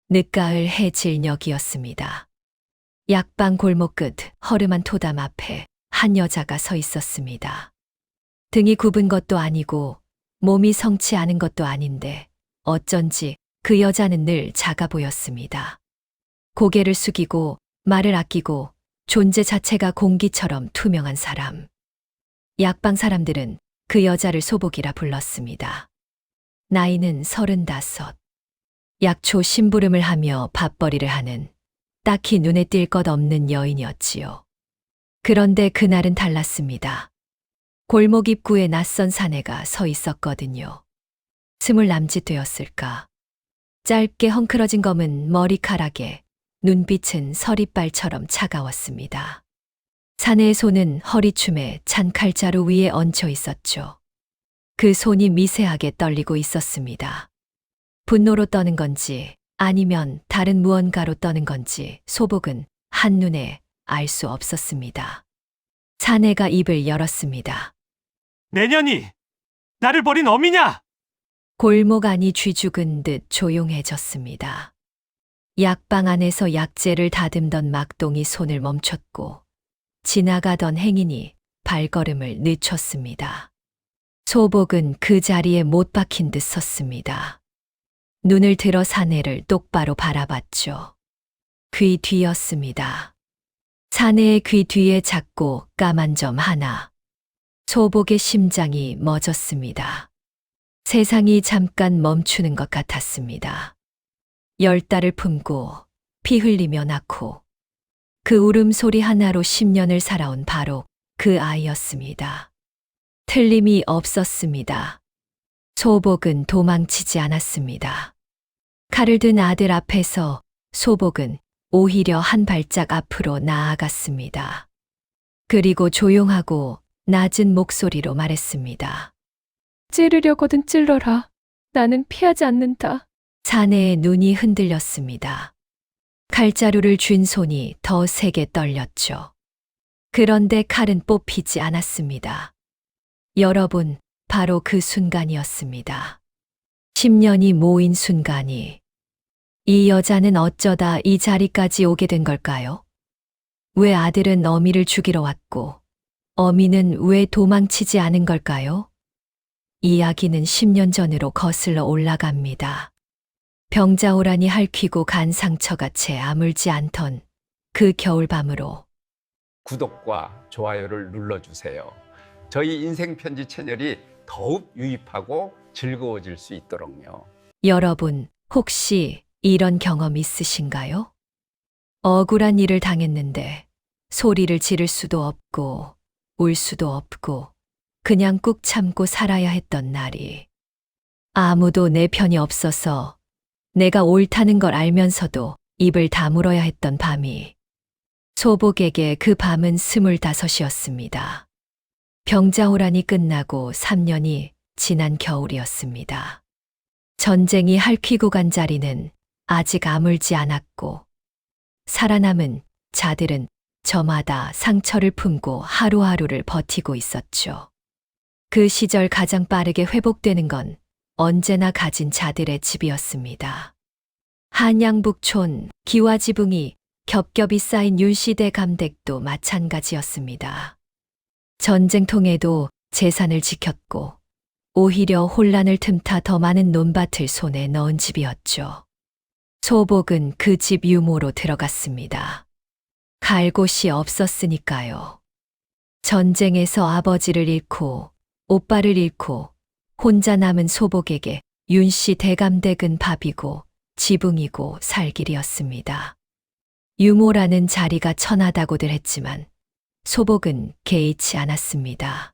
늦가을 해질녘이었습니다. 약방 골목 끝 허름한 토담 앞에 한 여자가 서 있었습니다. 등이 굽은 것도 아니고 몸이 성치 않은 것도 아닌데 어쩐지 그 여자는 늘 작아 보였습니다. 고개를 숙이고 말을 아끼고 존재 자체가 공기처럼 투명한 사람. 약방 사람들은 그 여자를 소복이라 불렀습니다. 나이는 35. 약초 심부름을 하며 밥벌이를 하는 딱히 눈에 띌 것 없는 여인이었지요. 그런데 그날은 달랐습니다. 골목 입구에 낯선 사내가 서 있었거든요. 20 남짓 되었을까. 짧게 헝클어진 검은 머리카락에 눈빛은 서리빨처럼 차가웠습니다. 사내의 손은 허리춤에 찬 칼자루 위에 얹혀 있었죠. 그 손이 미세하게 떨리고 있었습니다. 분노로 떠는 건지 아니면 다른 무언가로 떠는 건지 소복은 한눈에 알 수 없었습니다. 사내가 입을 열었습니다. 내년이 나를 버린 어미냐? 골목 안이 쥐죽은 듯 조용해졌습니다. 약방 안에서 약재를 다듬던 막동이 손을 멈췄고 지나가던 행인이 발걸음을 늦췄습니다. 소복은 그 자리에 못 박힌 듯 섰습니다. 눈을 들어 사내를 똑바로 바라봤죠. 귀 뒤였습니다. 사내의 귀 뒤에 작고 까만 점 하나. 소복의 심장이 멎었습니다. 세상이 잠깐 멈추는 것 같았습니다. 10달을 품고 피 흘리며 낳고 그 울음소리 하나로 10년을 살아온 바로 그 아이였습니다. 틀림이 없었습니다. 소복은 도망치지 않았습니다. 칼을 든 아들 앞에서 소복은 오히려 한 발짝 앞으로 나아갔습니다. 그리고 조용하고 낮은 목소리로 말했습니다. 찌르려거든 찔러라. 나는 피하지 않는다. 사내의 눈이 흔들렸습니다. 칼자루를 쥔 손이 더 세게 떨렸죠. 그런데 칼은 뽑히지 않았습니다. 여러분, 바로 그 순간이었습니다. 10년이 모인 순간이. 이 여자는 어쩌다 이 자리까지 오게 된 걸까요? 왜 아들은 어미를 죽이러 왔고, 어미는 왜 도망치지 않은 걸까요? 이야기는 10년 전으로 거슬러 올라갑니다. 병자호란이 핥히고 간 상처가 채 아물지 않던 그 겨울밤으로. 구독과 좋아요를 눌러주세요. 저희 인생편지 채널이 더욱 유익하고 즐거워질 수 있도록요. 여러분, 혹시 이런 경험 있으신가요? 억울한 일을 당했는데 소리를 지를 수도 없고 울 수도 없고 그냥 꾹 참고 살아야 했던 날이. 아무도 내 편이 없어서 내가 옳다는 걸 알면서도 입을 다물어야 했던 밤이. 소복에게 그 밤은 25이었습니다. 병자호란이 끝나고 3년이 지난 겨울이었습니다. 전쟁이 핥히고 간 자리는 아직 아물지 않았고 살아남은 자들은 저마다 상처를 품고 하루하루를 버티고 있었죠. 그 시절 가장 빠르게 회복되는 건 언제나 가진 자들의 집이었습니다. 한양북촌 기와지붕이 겹겹이 쌓인 윤시대 감댁도 마찬가지였습니다. 전쟁통에도 재산을 지켰고 오히려 혼란을 틈타 더 많은 논밭을 손에 넣은 집이었죠. 소복은 그 집 유모로 들어갔습니다. 갈 곳이 없었으니까요. 전쟁에서 아버지를 잃고 오빠를 잃고 혼자 남은 소복에게 윤씨 대감댁은 밥이고 지붕이고 살 길이었습니다. 유모라는 자리가 천하다고들 했지만 소복은 개의치 않았습니다.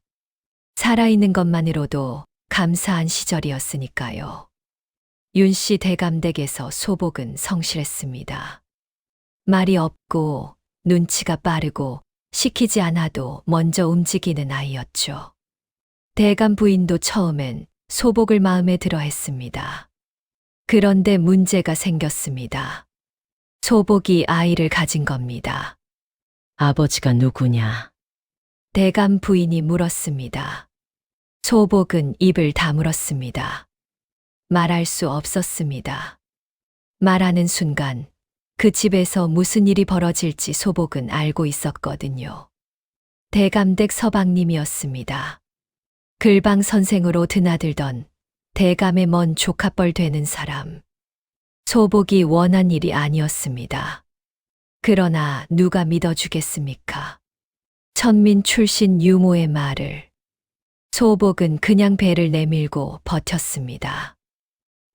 살아있는 것만으로도 감사한 시절이었으니까요. 윤씨 대감댁에서 소복은 성실했습니다. 말이 없고 눈치가 빠르고 시키지 않아도 먼저 움직이는 아이였죠. 대감 부인도 처음엔 소복을 마음에 들어 했습니다. 그런데 문제가 생겼습니다. 소복이 아이를 가진 겁니다. 아버지가 누구냐? 대감 부인이 물었습니다. 소복은 입을 다물었습니다. 말할 수 없었습니다. 말하는 순간 그 집에서 무슨 일이 벌어질지 소복은 알고 있었거든요. 대감댁 서방님이었습니다. 글방 선생으로 드나들던 대감의 먼 조카뻘 되는 사람. 소복이 원한 일이 아니었습니다. 그러나 누가 믿어주겠습니까? 천민 출신 유모의 말을. 소복은 그냥 배를 내밀고 버텼습니다.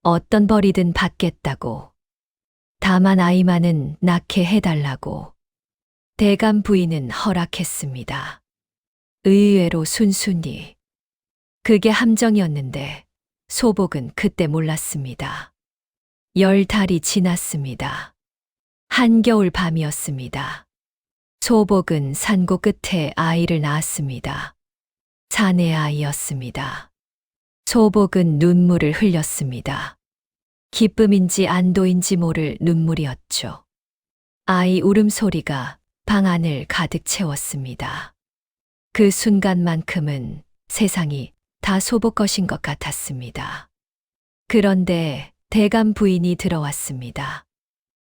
어떤 벌이든 받겠다고. 다만 아이만은 낳게 해달라고. 대감 부인은 허락했습니다. 의외로 순순히. 그게 함정이었는데 소복은 그때 몰랐습니다. 10달이 지났습니다. 한겨울 밤이었습니다. 소복은 산고 끝에 아이를 낳았습니다. 사내 아이였습니다. 소복은 눈물을 흘렸습니다. 기쁨인지 안도인지 모를 눈물이었죠. 아이 울음소리가 방 안을 가득 채웠습니다. 그 순간만큼은 세상이 다 소복 것인 것 같았습니다. 그런데 대감 부인이 들어왔습니다.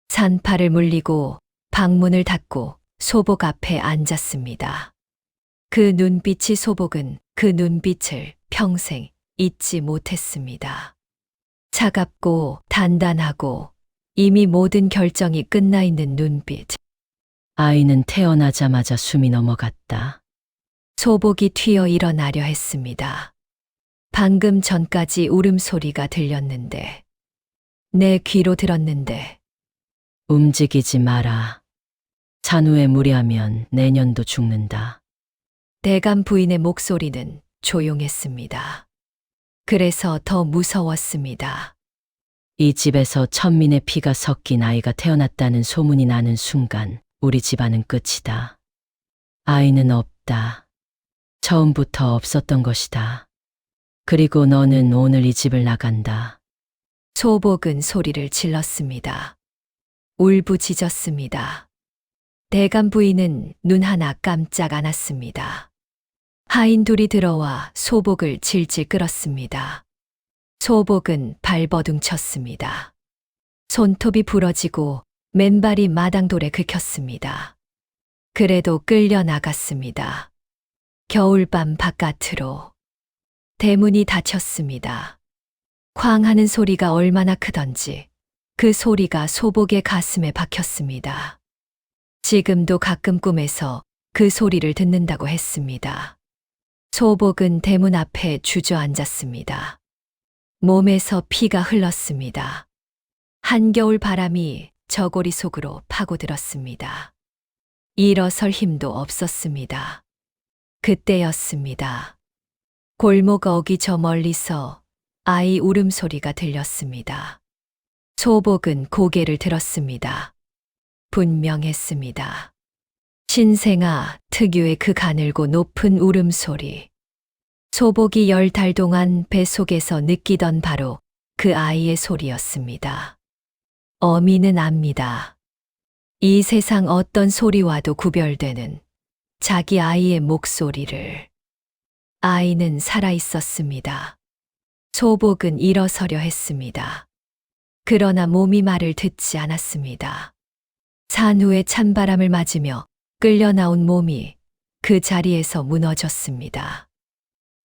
산팔을 물리고 방문을 닫고 소복 앞에 앉았습니다. 그 눈빛이 소복은 그 눈빛을 평생 잊지 못했습니다. 차갑고 단단하고 이미 모든 결정이 끝나 있는 눈빛. 아이는 태어나자마자 숨이 넘어갔다. 소복이 튀어 일어나려 했습니다. 방금 전까지 울음소리가 들렸는데, 내 귀로 들었는데, 움직이지 마라. 산후에 무리하면 내년도 죽는다. 대감 부인의 목소리는 조용했습니다. 그래서 더 무서웠습니다. 이 집에서 천민의 피가 섞인 아이가 태어났다는 소문이 나는 순간 우리 집안은 끝이다. 아이는 없다. 처음부터 없었던 것이다. 그리고 너는 오늘 이 집을 나간다. 소복은 소리를 질렀습니다. 울부짖었습니다. 대감 부인은 눈 하나 깜짝 안 왔습니다. 하인 둘이 들어와 소복을 질질 끌었습니다. 소복은 발버둥 쳤습니다. 손톱이 부러지고 맨발이 마당돌에 긁혔습니다. 그래도 끌려 나갔습니다. 겨울밤 바깥으로. 대문이 닫혔습니다. 쾅 하는 소리가 얼마나 크던지 그 소리가 소복의 가슴에 박혔습니다. 지금도 가끔 꿈에서 그 소리를 듣는다고 했습니다. 소복은 대문 앞에 주저앉았습니다. 몸에서 피가 흘렀습니다. 한겨울 바람이 저고리 속으로 파고들었습니다. 일어설 힘도 없었습니다. 그때였습니다. 골목 어기 저 멀리서 아이 울음소리가 들렸습니다. 소복은 고개를 들었습니다. 분명했습니다. 신생아 특유의 그 가늘고 높은 울음소리. 소복이 10달 동안 뱃속에서 느끼던 바로 그 아이의 소리였습니다. 어미는 압니다. 이 세상 어떤 소리와도 구별되는 자기 아이의 목소리를. 아이는 살아 있었습니다. 소복은 일어서려 했습니다. 그러나 몸이 말을 듣지 않았습니다. 산후의 찬바람을 맞으며 끌려 나온 몸이 그 자리에서 무너졌습니다.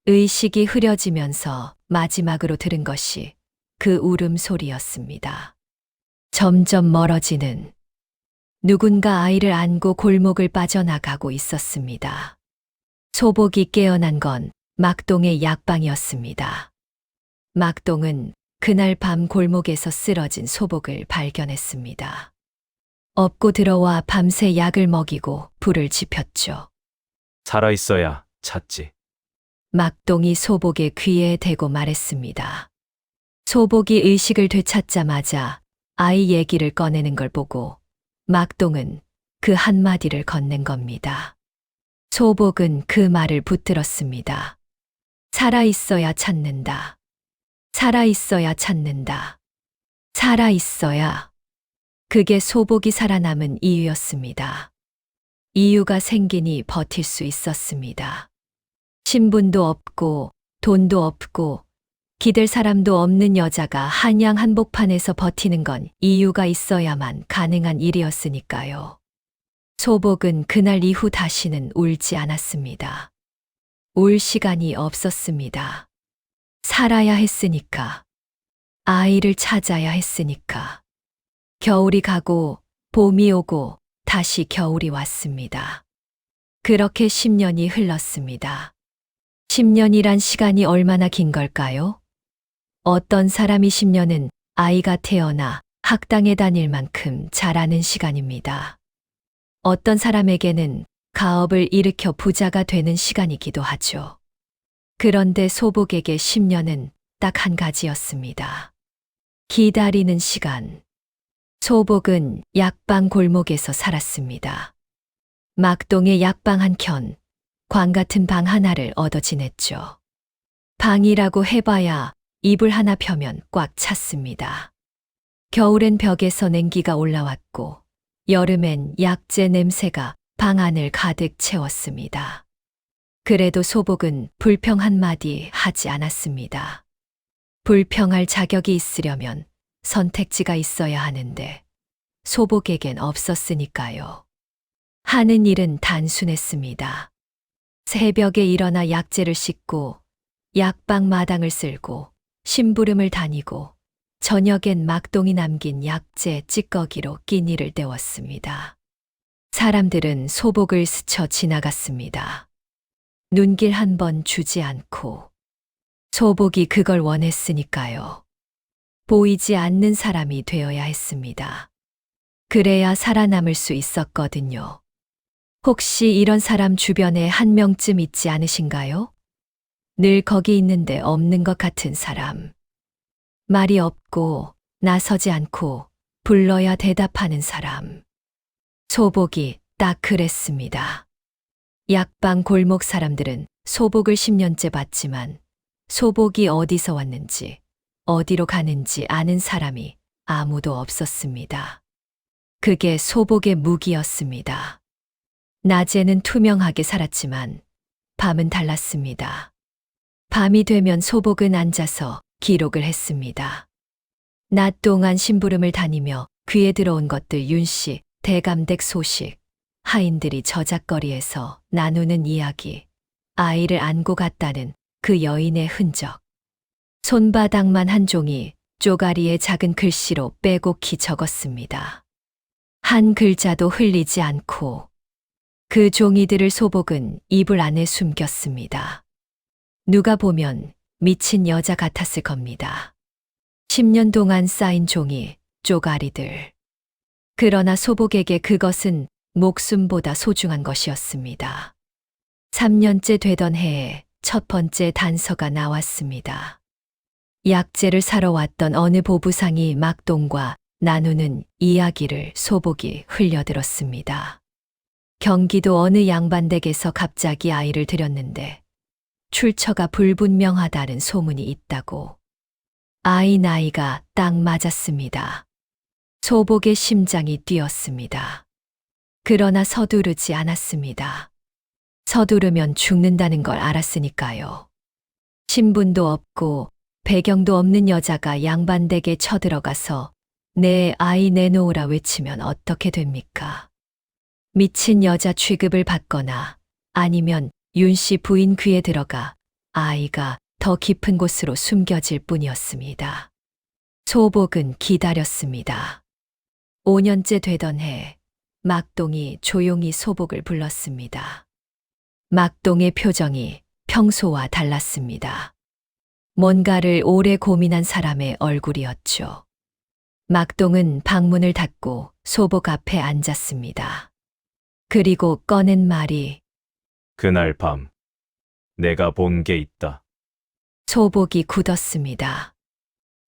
의식이 흐려지면서 마지막으로 들은 것이 그 울음소리였습니다. 점점 멀어지는 누군가 아이를 안고 골목을 빠져나가고 있었습니다. 소복이 깨어난 건 막동의 약방이었습니다. 막동은 그날 밤 골목에서 쓰러진 소복을 발견했습니다. 업고 들어와 밤새 약을 먹이고 불을 지폈죠. 살아있어야 찾지. 막동이 소복의 귀에 대고 말했습니다. 소복이 의식을 되찾자마자 아이 얘기를 꺼내는 걸 보고 막동은 그 한마디를 건넨 겁니다. 소복은 그 말을 붙들었습니다. 살아있어야 찾는다. 살아있어야 찾는다. 살아있어야. 그게 소복이 살아남은 이유였습니다. 이유가 생기니 버틸 수 있었습니다. 신분도 없고 돈도 없고 기댈 사람도 없는 여자가 한양 한복판에서 버티는 건 이유가 있어야만 가능한 일이었으니까요. 소복은 그날 이후 다시는 울지 않았습니다. 울 시간이 없었습니다. 살아야 했으니까. 아이를 찾아야 했으니까. 겨울이 가고 봄이 오고 다시 겨울이 왔습니다. 그렇게 10년이 흘렀습니다. 10년이란 시간이 얼마나 긴 걸까요? 어떤 사람이 10년은 아이가 태어나 학당에 다닐 만큼 자라는 시간입니다. 어떤 사람에게는 가업을 일으켜 부자가 되는 시간이기도 하죠. 그런데 소복에게 10년은 딱 한 가지였습니다. 기다리는 시간. 소복은 약방 골목에서 살았습니다. 막동에 약방 한 켠, 관 같은 방 하나를 얻어 지냈죠. 방이라고 해봐야 이불 하나 펴면 꽉 찼습니다. 겨울엔 벽에서 냉기가 올라왔고, 여름엔 약재 냄새가 방 안을 가득 채웠습니다. 그래도 소복은 불평 한마디 하지 않았습니다. 불평할 자격이 있으려면 선택지가 있어야 하는데, 소복에겐 없었으니까요. 하는 일은 단순했습니다. 새벽에 일어나 약재를 씻고, 약방 마당을 쓸고, 심부름을 다니고, 저녁엔 막동이 남긴 약재 찌꺼기로 끼니를 때웠습니다. 사람들은 소복을 스쳐 지나갔습니다. 눈길 한 번 주지 않고. 소복이 그걸 원했으니까요. 보이지 않는 사람이 되어야 했습니다. 그래야 살아남을 수 있었거든요. 혹시 이런 사람 주변에 한 명쯤 있지 않으신가요? 늘 거기 있는데 없는 것 같은 사람. 말이 없고 나서지 않고 불러야 대답하는 사람. 소복이 딱 그랬습니다. 약방 골목 사람들은 소복을 10년째 봤지만 소복이 어디서 왔는지 어디로 가는지 아는 사람이 아무도 없었습니다. 그게 소복의 무기였습니다. 낮에는 투명하게 살았지만 밤은 달랐습니다. 밤이 되면 소복은 앉아서 기록을 했습니다. 낮 동안 심부름을 다니며 귀에 들어온 것들 윤씨, 대감댁 소식, 하인들이 저작거리에서 나누는 이야기, 아이를 안고 갔다는 그 여인의 흔적. 손바닥만 한 종이 쪼가리에 작은 글씨로 빼곡히 적었습니다. 한 글자도 흘리지 않고 그 종이들을 소복은 이불 안에 숨겼습니다. 누가 보면 미친 여자 같았을 겁니다. 10년 동안 쌓인 종이, 쪼가리들. 그러나 소복에게 그것은 목숨보다 소중한 것이었습니다. 3년째 되던 해에 첫 번째 단서가 나왔습니다. 약재를 사러 왔던 어느 보부상이 막동과 나누는 이야기를 소복이 흘려들었습니다. 경기도 어느 양반댁에서 갑자기 아이를 들였는데 출처가 불분명하다는 소문이 있다고. 아이 나이가 딱 맞았습니다. 소복의 심장이 뛰었습니다. 그러나 서두르지 않았습니다. 서두르면 죽는다는 걸 알았으니까요. 신분도 없고 배경도 없는 여자가 양반댁에 쳐들어가서 내 아이 내놓으라 외치면 어떻게 됩니까? 미친 여자 취급을 받거나 아니면 윤씨 부인 귀에 들어가 아이가 더 깊은 곳으로 숨겨질 뿐이었습니다. 소복은 기다렸습니다. 5년째 되던 해, 막동이 조용히 소복을 불렀습니다. 막동의 표정이 평소와 달랐습니다. 뭔가를 오래 고민한 사람의 얼굴이었죠. 막동은 방문을 닫고 소복 앞에 앉았습니다. 그리고 꺼낸 말이 그날 밤 내가 본 게 있다. 소복이 굳었습니다.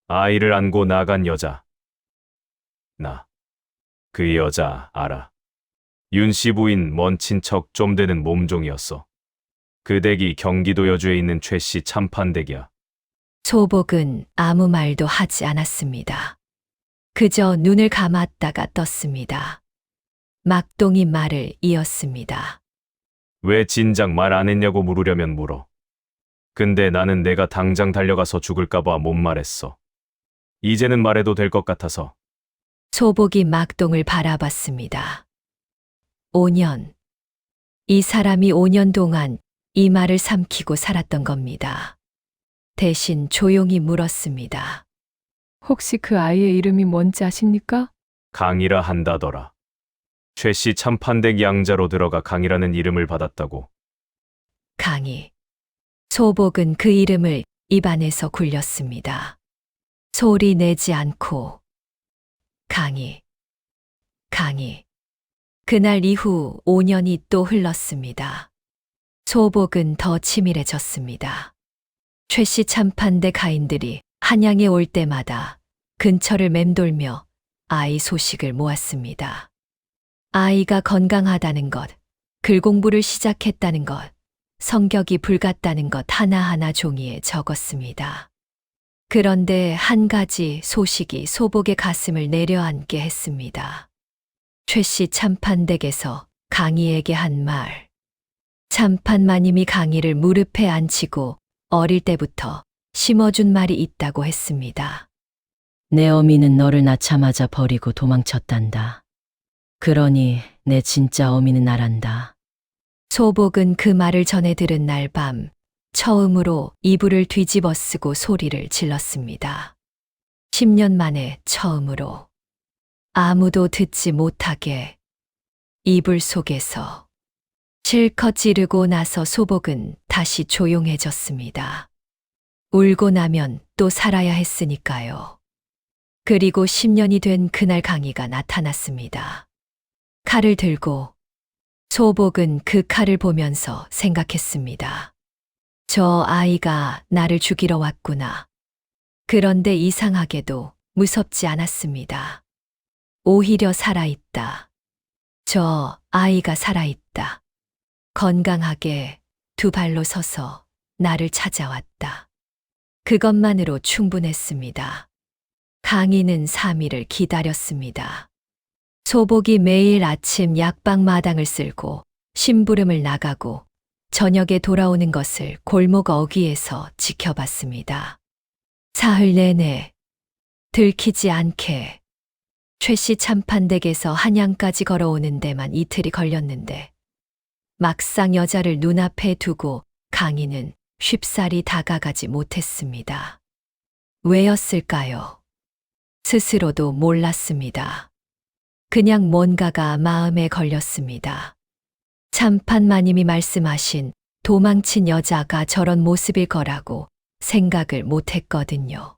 아이를 안고 나간 여자. 나 그 여자 알아. 윤씨 부인 먼 친척 좀 되는 몸종이었어. 그 댁이 경기도 여주에 있는 최씨 참판댁이야. 소복은 아무 말도 하지 않았습니다. 그저 눈을 감았다가 떴습니다. 막동이 말을 이었습니다. 왜 진작 말 안 했냐고 물으려면 물어. 근데 나는 내가 당장 달려가서 죽을까봐 못 말했어. 이제는 말해도 될 것 같아서. 소복이 막동을 바라봤습니다. 5년. 이 사람이 5년 동안 이 말을 삼키고 살았던 겁니다. 대신 조용히 물었습니다. 혹시 그 아이의 이름이 뭔지 아십니까? 강이라 한다더라. 최씨 참판댁 양자로 들어가 강이라는 이름을 받았다고. 강희. 소복은 그 이름을 입안에서 굴렸습니다. 소리 내지 않고. 강희. 강희. 그날 이후 5년이 또 흘렀습니다. 소복은 더 치밀해졌습니다. 최씨 참판대 가인들이 한양에 올 때마다 근처를 맴돌며 아이 소식을 모았습니다. 아이가 건강하다는 것, 글 공부를 시작했다는 것, 성격이 불같다는 것 하나하나 종이에 적었습니다. 그런데 한 가지 소식이 소복의 가슴을 내려앉게 했습니다. 최씨 참판댁에서 강희에게 한 말. 참판마님이 강희를 무릎에 앉히고 어릴 때부터 심어준 말이 있다고 했습니다. 내 어미는 너를 낳자마자 버리고 도망쳤단다. 그러니 내 진짜 어미는 나란다. 소복은 그 말을 전해 들은 날 밤 처음으로 이불을 뒤집어 쓰고 소리를 질렀습니다. 10년 만에 처음으로 아무도 듣지 못하게 이불 속에서 실컷 지르고 나서 소복은 다시 조용해졌습니다. 울고 나면 또 살아야 했으니까요. 그리고 10년이 된 그날 강희가 나타났습니다. 칼을 들고 소복은 그 칼을 보면서 생각했습니다. 저 아이가 나를 죽이러 왔구나. 그런데 이상하게도 무섭지 않았습니다. 오히려 살아있다. 저 아이가 살아있다. 건강하게 두 발로 서서 나를 찾아왔다. 그것만으로 충분했습니다. 강희는 3일을 기다렸습니다. 소복이 매일 아침 약방 마당을 쓸고 심부름을 나가고 저녁에 돌아오는 것을 골목 어귀에서 지켜봤습니다. 사흘 내내 들키지 않게 최씨 참판댁에서 한양까지 걸어오는 데만 이틀이 걸렸는데 막상 여자를 눈앞에 두고 강희는 쉽사리 다가가지 못했습니다. 왜였을까요? 스스로도 몰랐습니다. 그냥 뭔가가 마음에 걸렸습니다. 참판마님이 말씀하신 도망친 여자가 저런 모습일 거라고 생각을 못했거든요.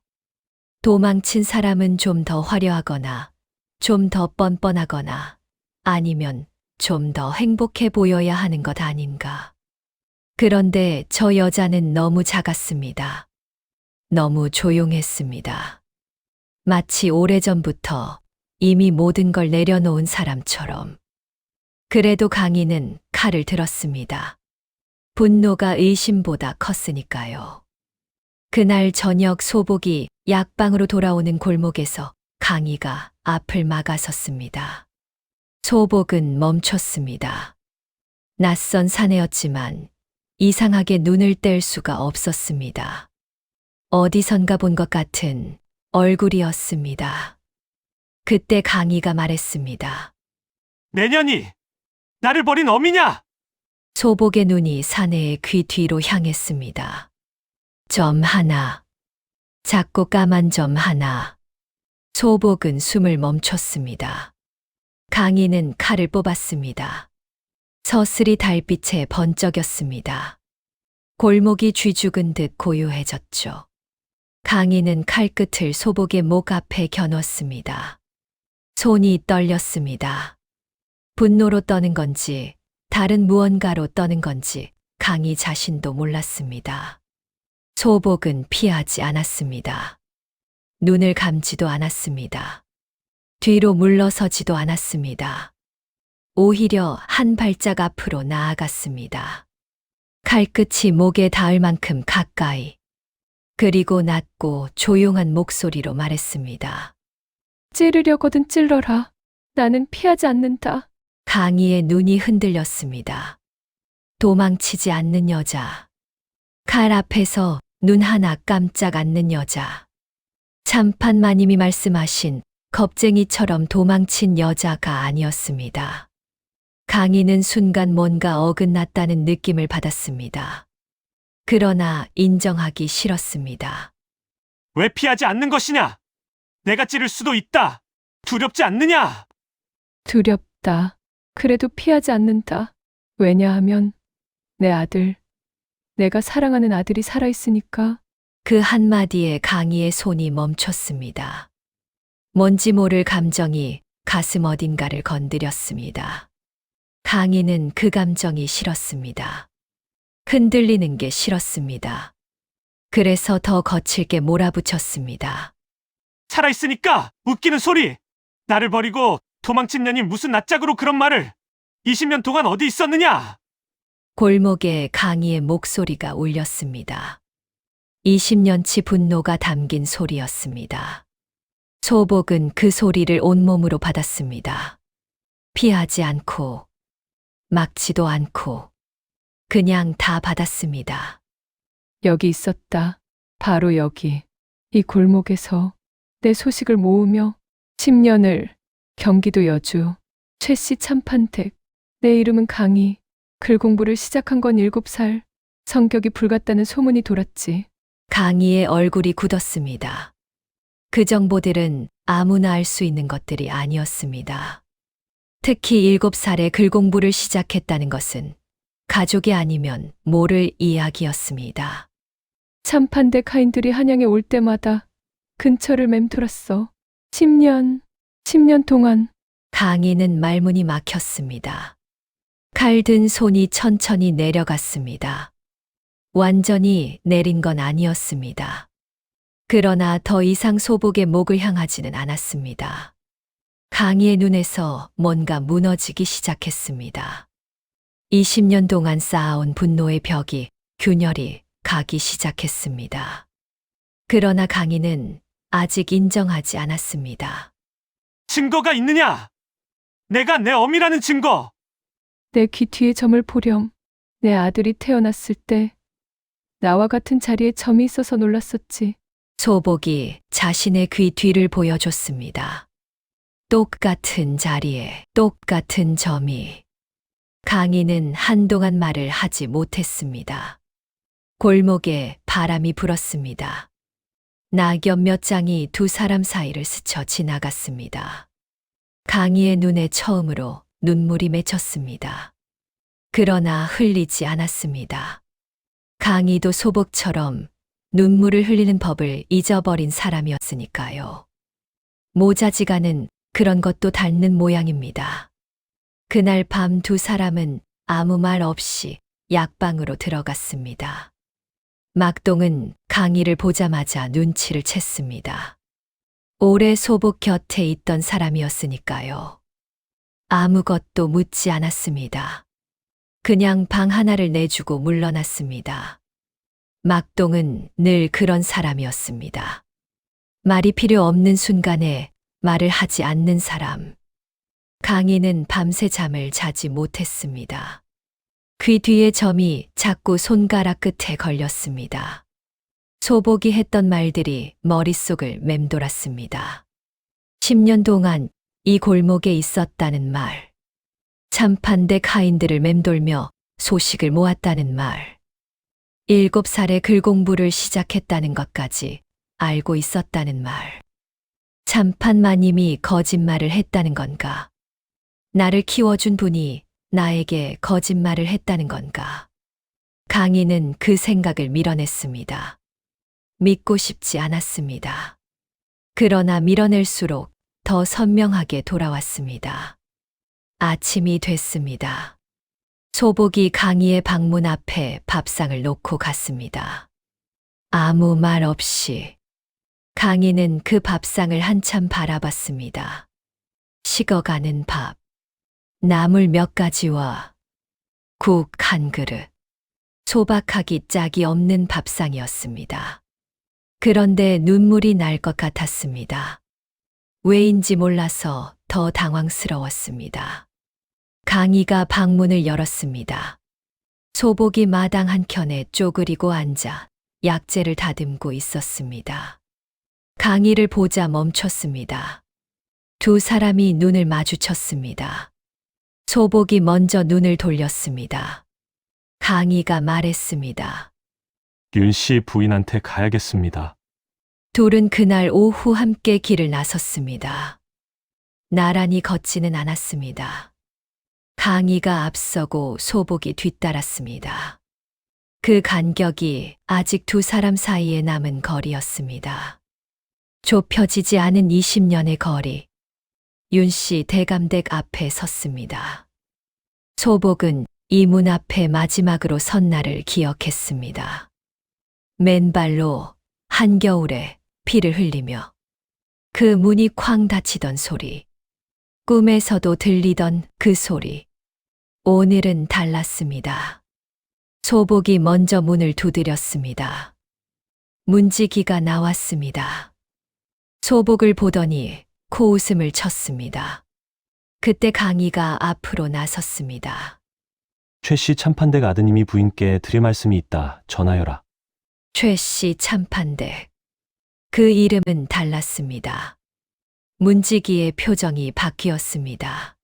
도망친 사람은 좀 더 화려하거나 좀 더 뻔뻔하거나 아니면 좀 더 행복해 보여야 하는 것 아닌가. 그런데 저 여자는 너무 작았습니다. 너무 조용했습니다. 마치 오래전부터 이미 모든 걸 내려놓은 사람처럼. 그래도 강희는 칼을 들었습니다. 분노가 의심보다 컸으니까요. 그날 저녁 소복이 약방으로 돌아오는 골목에서 강희가 앞을 막아섰습니다. 소복은 멈췄습니다. 낯선 사내였지만 이상하게 눈을 뗄 수가 없었습니다. 어디선가 본 것 같은 얼굴이었습니다. 그때 강희가 말했습니다. 내년이 나를 버린 어미냐? 소복의 눈이 사내의 귀 뒤로 향했습니다. 점 하나. 작고 까만 점 하나. 소복은 숨을 멈췄습니다. 강희는 칼을 뽑았습니다. 서슬이 달빛에 번쩍였습니다. 골목이 쥐죽은 듯 고요해졌죠. 강희는 칼끝을 소복의 목 앞에 겨눴습니다. 손이 떨렸습니다. 분노로 떠는 건지 다른 무언가로 떠는 건지 강희 자신도 몰랐습니다. 소복은 피하지 않았습니다. 눈을 감지도 않았습니다. 뒤로 물러서지도 않았습니다. 오히려 한 발짝 앞으로 나아갔습니다. 칼끝이 목에 닿을 만큼 가까이. 그리고 낮고 조용한 목소리로 말했습니다. 찌르려거든 찔러라. 나는 피하지 않는다. 강희의 눈이 흔들렸습니다. 도망치지 않는 여자. 칼 앞에서 눈 하나 깜짝 않는 여자. 참판 마님이 말씀하신 겁쟁이처럼 도망친 여자가 아니었습니다. 강희는 순간 뭔가 어긋났다는 느낌을 받았습니다. 그러나 인정하기 싫었습니다. 왜 피하지 않는 것이냐? 내가 찌를 수도 있다. 두렵지 않느냐? 두렵다. 그래도 피하지 않는다. 왜냐하면 내 아들, 내가 사랑하는 아들이 살아있으니까. 그 한마디에 강희의 손이 멈췄습니다. 뭔지 모를 감정이 가슴 어딘가를 건드렸습니다. 강희는 그 감정이 싫었습니다. 흔들리는 게 싫었습니다. 그래서 더 거칠게 몰아붙였습니다. 살아있으니까 웃기는 소리. 나를 버리고 도망친 년이 무슨 낯짝으로 그런 말을. 20년 동안 어디 있었느냐? 골목에 강희의 목소리가 울렸습니다. 20년치 분노가 담긴 소리였습니다. 소복은 그 소리를 온몸으로 받았습니다. 피하지 않고, 막지도 않고, 그냥 다 받았습니다. 여기 있었다. 바로 여기. 이 골목에서 내 소식을 모으며 10년을 경기도 여주 최씨 참판댁. 내 이름은 강희. 글 공부를 시작한 건 7살. 성격이 불같다는 소문이 돌았지. 강희의 얼굴이 굳었습니다. 그 정보들은 아무나 알 수 있는 것들이 아니었습니다. 특히 7살에 글 공부를 시작했다는 것은 가족이 아니면 모를 이야기였습니다. 참판댁 하인들이 한양에 올 때마다 근처를 맴돌았어. 10년 동안. 강희는 말문이 막혔습니다. 칼 든 손이 천천히 내려갔습니다. 완전히 내린 건 아니었습니다. 그러나 더 이상 소복의 목을 향하지는 않았습니다. 강희의 눈에서 뭔가 무너지기 시작했습니다. 20년 동안 쌓아온 분노의 벽이 균열이 가기 시작했습니다. 그러나 강희는 아직 인정하지 않았습니다. 증거가 있느냐? 내가 내 어미라는 증거. 내 귀 뒤에 점을 보렴. 내 아들이 태어났을 때 나와 같은 자리에 점이 있어서 놀랐었지. 소복이 자신의 귀 뒤를 보여줬습니다. 똑같은 자리에 똑같은 점이. 강희는 한동안 말을 하지 못했습니다. 골목에 바람이 불었습니다. 낙엽 몇 장이 두 사람 사이를 스쳐 지나갔습니다. 강희의 눈에 처음으로 눈물이 맺혔습니다. 그러나 흘리지 않았습니다. 강희도 소복처럼 눈물을 흘리는 법을 잊어버린 사람이었으니까요. 모자지간은 그런 것도 닳는 모양입니다. 그날 밤 두 사람은 아무 말 없이 약방으로 들어갔습니다. 막동은 강희를 보자마자 눈치를 챘습니다. 오래 소복 곁에 있던 사람이었으니까요. 아무것도 묻지 않았습니다. 그냥 방 하나를 내주고 물러났습니다. 막동은 늘 그런 사람이었습니다. 말이 필요 없는 순간에 말을 하지 않는 사람. 강희는 밤새 잠을 자지 못했습니다. 귀 뒤에 점이 자꾸 손가락 끝에 걸렸습니다. 소복이 했던 말들이 머릿속을 맴돌았습니다. 10년 동안 이 골목에 있었다는 말. 참판댁 하인들을 맴돌며 소식을 모았다는 말. 7살에 글 공부를 시작했다는 것까지 알고 있었다는 말. 참판 마님이 거짓말을 했다는 건가? 나를 키워준 분이 나에게 거짓말을 했다는 건가? 강희는 그 생각을 밀어냈습니다. 믿고 싶지 않았습니다. 그러나 밀어낼수록 더 선명하게 돌아왔습니다. 아침이 됐습니다. 소복이 강희의 방문 앞에 밥상을 놓고 갔습니다. 아무 말 없이 강희는 그 밥상을 한참 바라봤습니다. 식어가는 밥, 나물 몇 가지와 국 한 그릇, 소박하기 짝이 없는 밥상이었습니다. 그런데 눈물이 날 것 같았습니다. 왜인지 몰라서 더 당황스러웠습니다. 강희가 방문을 열었습니다. 소복이 마당 한켠에 쪼그리고 앉아 약재를 다듬고 있었습니다. 강희를 보자 멈췄습니다. 두 사람이 눈을 마주쳤습니다. 소복이 먼저 눈을 돌렸습니다. 강희가 말했습니다. 윤 씨 부인한테 가야겠습니다. 둘은 그날 오후 함께 길을 나섰습니다. 나란히 걷지는 않았습니다. 강희가 앞서고 소복이 뒤따랐습니다. 그 간격이 아직 두 사람 사이에 남은 거리였습니다. 좁혀지지 않은 20년의 거리. 윤 씨 대감댁 앞에 섰습니다. 소복은 이 문 앞에 마지막으로 선 날을 기억했습니다. 맨발로 한겨울에 피를 흘리며 그 문이 쾅 닫히던 소리, 꿈에서도 들리던 그 소리. 오늘은 달랐습니다. 소복이 먼저 문을 두드렸습니다. 문지기가 나왔습니다. 소복을 보더니 코웃음을 쳤습니다. 그때 강희가 앞으로 나섰습니다. 최 씨 참판댁 아드님이 부인께 드릴 말씀이 있다. 전하여라. 최 씨 참판댁. 그 이름은 달랐습니다. 문지기의 표정이 바뀌었습니다.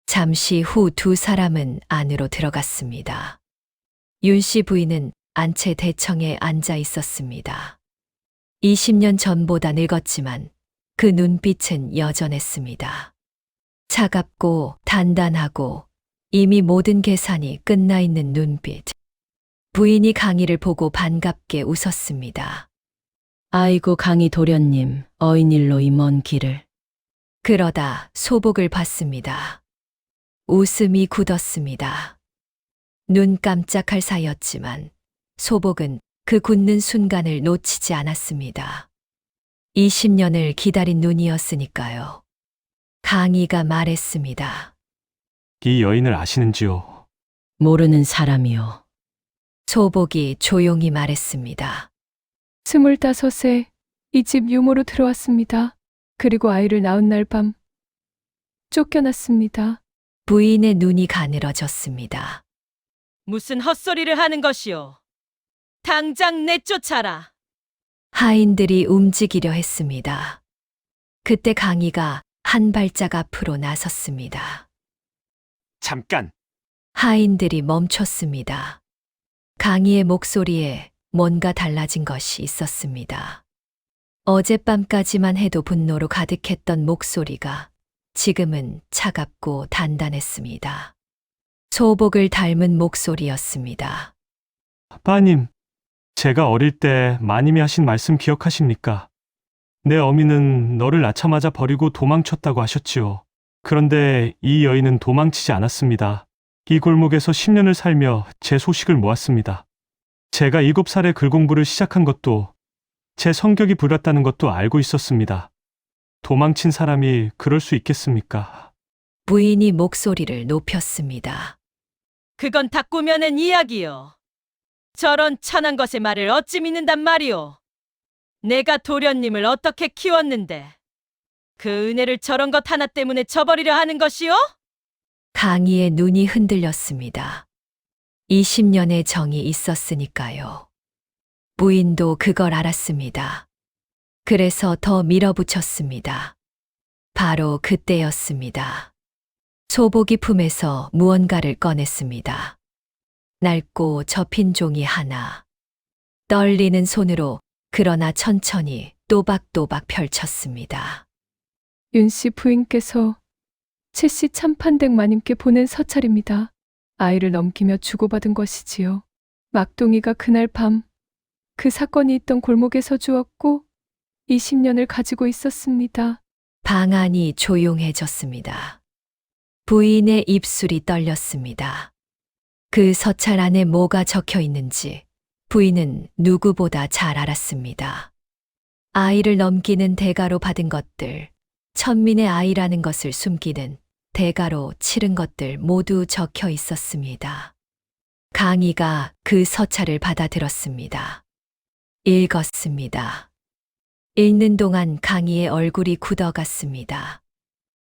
잠시 후 두 사람은 안으로 들어갔습니다. 윤 씨 부인은 안채 대청에 앉아 있었습니다. 20년 전보다 늙었지만 그 눈빛은 여전했습니다. 차갑고 단단하고 이미 모든 계산이 끝나 있는 눈빛. 부인이 강희를 보고 반갑게 웃었습니다. 아이고 강희 도련님, 어인일로 이 먼 길을. 그러다 소복을 봤습니다. 웃음이 굳었습니다. 눈 깜짝할 사이였지만 소복은 그 굳는 순간을 놓치지 않았습니다. 20년을 기다린 눈이었으니까요. 강희가 말했습니다. 이 여인을 아시는지요? 모르는 사람이요. 소복이 조용히 말했습니다. 25에 이 집 유모로 들어왔습니다. 그리고 아이를 낳은 날 밤 쫓겨났습니다. 부인의 눈이 가늘어졌습니다. 무슨 헛소리를 하는 것이오. 당장 내쫓아라. 하인들이 움직이려 했습니다. 그때 강희가 한 발짝 앞으로 나섰습니다. 잠깐! 하인들이 멈췄습니다. 강희의 목소리에 뭔가 달라진 것이 있었습니다. 어젯밤까지만 해도 분노로 가득했던 목소리가 지금은 차갑고 단단했습니다. 소복을 닮은 목소리였습니다. 빠님, 제가 어릴 때 마님이 하신 말씀 기억하십니까? 내 어미는 너를 낳자마자 버리고 도망쳤다고 하셨지요. 그런데 이 여인은 도망치지 않았습니다. 이 골목에서 10년을 살며 제 소식을 모았습니다. 제가 7살에 글 공부를 시작한 것도 제 성격이 불같다는 것도 알고 있었습니다. 도망친 사람이 그럴 수 있겠습니까? 부인이 목소리를 높였습니다. 그건 다 꾸며낸 이야기요. 저런 천한 것의 말을 어찌 믿는단 말이오. 내가 도련님을 어떻게 키웠는데 그 은혜를 저런 것 하나 때문에 저버리려 하는 것이오? 강희의 눈이 흔들렸습니다. 20년의 정이 있었으니까요. 부인도 그걸 알았습니다. 그래서 더 밀어붙였습니다. 바로 그때였습니다. 소복이 품에서 무언가를 꺼냈습니다. 낡고 접힌 종이 하나. 떨리는 손으로 그러나 천천히 또박또박 펼쳤습니다. 윤 씨 부인께서 최 씨 참판댁 마님께 보낸 서찰입니다. 아이를 넘기며 주고받은 것이지요. 막둥이가 그날 밤 그 사건이 있던 골목에서 주었고 20년을 가지고 있었습니다. 방 안이 조용해졌습니다. 부인의 입술이 떨렸습니다. 그 서찰 안에 뭐가 적혀 있는지 부인은 누구보다 잘 알았습니다. 아이를 넘기는 대가로 받은 것들, 천민의 아이라는 것을 숨기는 대가로 치른 것들 모두 적혀 있었습니다. 강희가 그 서찰을 받아들었습니다. 읽었습니다. 읽는 동안 강희의 얼굴이 굳어갔습니다.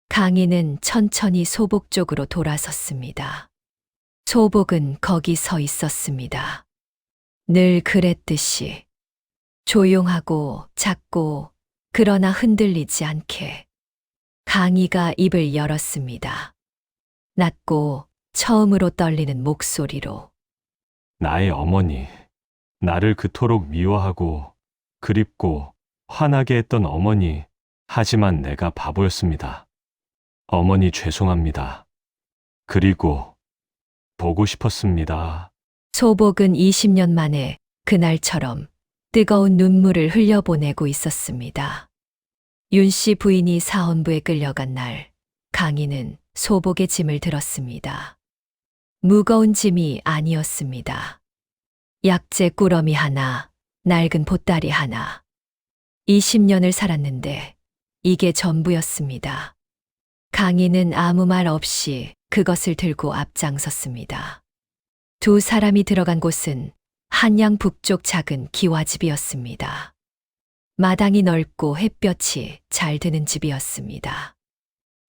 강희는 천천히 소복 쪽으로 돌아섰습니다. 소복은 거기 서 있었습니다. 늘 그랬듯이 조용하고 작고 그러나 흔들리지 않게. 강희가 입을 열었습니다. 낮고 처음으로 떨리는 목소리로. 나의 어머니, 나를 그토록 미워하고 그립고 화나게 했던 어머니, 하지만 내가 바보였습니다. 어머니 죄송합니다. 그리고 보고 싶었습니다. 소복은 20년 만에 그날처럼 뜨거운 눈물을 흘려보내고 있었습니다. 윤 씨 부인이 사헌부에 끌려간 날, 강희는 소복의 짐을 들었습니다. 무거운 짐이 아니었습니다. 약재 꾸러미 하나, 낡은 보따리 하나. 20년을 살았는데 이게 전부였습니다. 강희는 아무 말 없이 그것을 들고 앞장섰습니다. 두 사람이 들어간 곳은 한양 북쪽 작은 기와집이었습니다. 마당이 넓고 햇볕이 잘 드는 집이었습니다.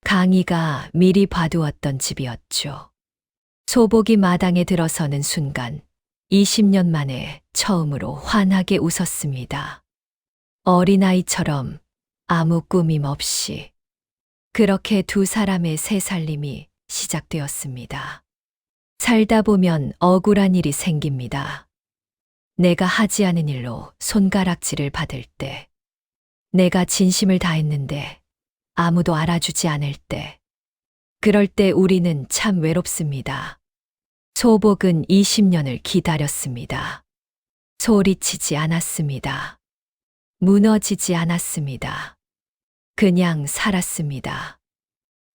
강희가 미리 봐두었던 집이었죠. 소복이 마당에 들어서는 순간 20년 만에 처음으로 환하게 웃었습니다. 어린아이처럼 아무 꾸밈 없이. 그렇게 두 사람의 새 살림이 시작되었습니다. 살다 보면 억울한 일이 생깁니다. 내가 하지 않은 일로 손가락질을 받을 때, 내가 진심을 다했는데 아무도 알아주지 않을 때, 그럴 때 우리는 참 외롭습니다. 소복은 20년을 기다렸습니다. 소리치지 않았습니다. 무너지지 않았습니다. 그냥 살았습니다.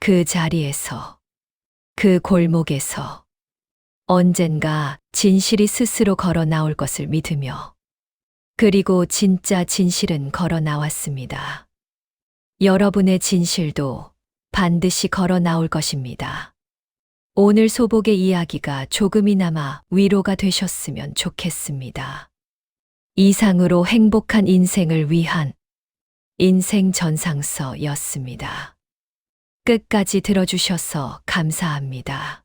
그 자리에서, 그 골목에서. 언젠가 진실이 스스로 걸어 나올 것을 믿으며. 그리고 진짜 진실은 걸어 나왔습니다. 여러분의 진실도 반드시 걸어 나올 것입니다. 오늘 소복의 이야기가 조금이나마 위로가 되셨으면 좋겠습니다. 이상으로 행복한 인생을 위한 인생 전상서였습니다. 끝까지 들어주셔서 감사합니다.